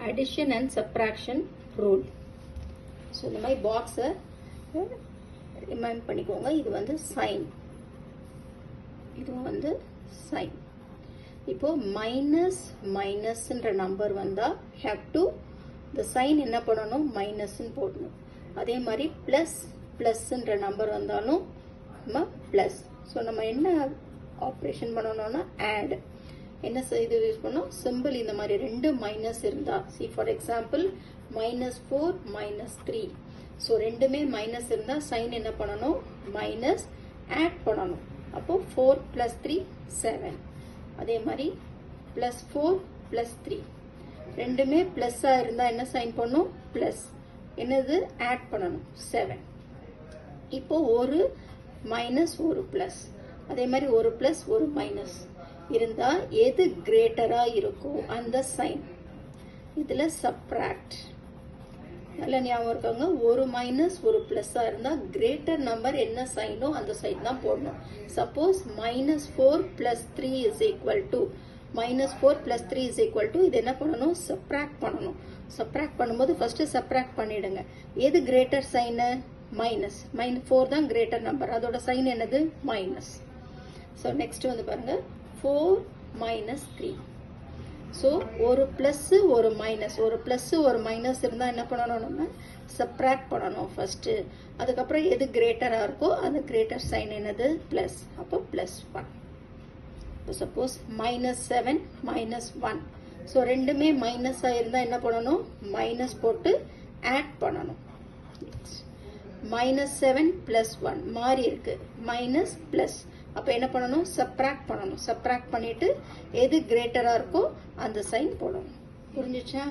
addition and subtraction rule. So இந்த மாதிரி பாக்ஸை ரிமைண்ட் பண்ணிக்கோங்க. இது வந்து சைன், இதுவும் வந்து சைன். இப்போ மைனஸ் மைனஸ்ன்ற நம்பர் வந்தால் ஹேவ் டு இந்த சைன் என்ன பண்ணணும், மைனஸ்ன்னு போடணும். அதே மாதிரி ப்ளஸ் ப்ளஸ்ன்ற நம்பர் வந்தாலும் நம்ம ப்ளஸ். ஸோ நம்ம என்ன ஆப்ரேஷன் பண்ணணும்னா ஆட். என்ன இது யூஸ் பண்ணோம், சிம்பிள் இந்த மாதிரி ரெண்டு மைனஸ் இருந்தால், சி ஃபார் எக்ஸாம்பிள் -4 -3. ஸோ ரெண்டுமே மைனஸ் இருந்தால் சைன் என்ன பண்ணணும், மைனஸ் ஆட் பண்ணணும். அப்போ 4 + 3 7. அதே மாதிரி +4 + 3 ரெண்டுமே ப்ளஸ்ஸாக இருந்தால் என்ன சைன் பண்ணும், ப்ளஸ். என்னது ஆட் பண்ணணும் 7. இப்போ ஒரு மைனஸ் ஒரு ப்ளஸ், அதே மாதிரி ஒரு ப்ளஸ் ஒரு மைனஸ் இருந்தால் எது கிரேட்டராக இருக்கும் அந்த சைன். இதில் சப்ராக்ட். நல்லா ஞாபகம் இருக்காங்க, ஒரு மைனஸ் ஒரு ப்ளஸ்ஸாக இருந்தால் கிரேட்டர் நம்பர் என்ன சைனோ அந்த சைன் தான் போடணும். சப்போஸ் -4 + 3 = -4 + 3 = இது என்ன பண்ணணும், சப்ராக்ட் பண்ணணும். சப்ராக்ட் பண்ணும்போது ஃபர்ஸ்ட் சப்ராக்ட் பண்ணிடுங்க. எது கிரேட்டர் சைனு, மைனஸ். -4 தான் கிரேட்டர் நம்பர், அதோட சைன் என்னது, மைனஸ். ஸோ நெக்ஸ்ட் வந்து பாருங்க 4 - 3. ஸோ ஒரு ப்ளஸ் ஒரு மைனஸ், ஒரு ப்ளஸ் ஒரு மைனஸ் இருந்தால் என்ன பண்ணணும், நம்ம சப்ராக்ட் பண்ணணும் ஃபர்ஸ்ட். அதுக்கப்புறம் எது கிரேட்டராக இருக்கோ அந்த கிரேட்டர் சைன் என்னது, ப்ளஸ். அப்போ +1. இப்போ சப்போஸ் -7 -1. ஸோ ரெண்டுமே மைனஸாக இருந்தால் என்ன பண்ணணும், மைனஸ் போட்டு ஆட் பண்ணணும். -7 + 1 மாறி இருக்கு, மைனஸ் ப்ளஸ். அப்போ என்ன பண்ணணும், சப்ராக்ட் பண்ணணும். சப்ராக்ட் பண்ணிட்டு எது கிரேட்டராக இருக்கோ அந்த சைன் போடணும். புரிஞ்சுச்சா?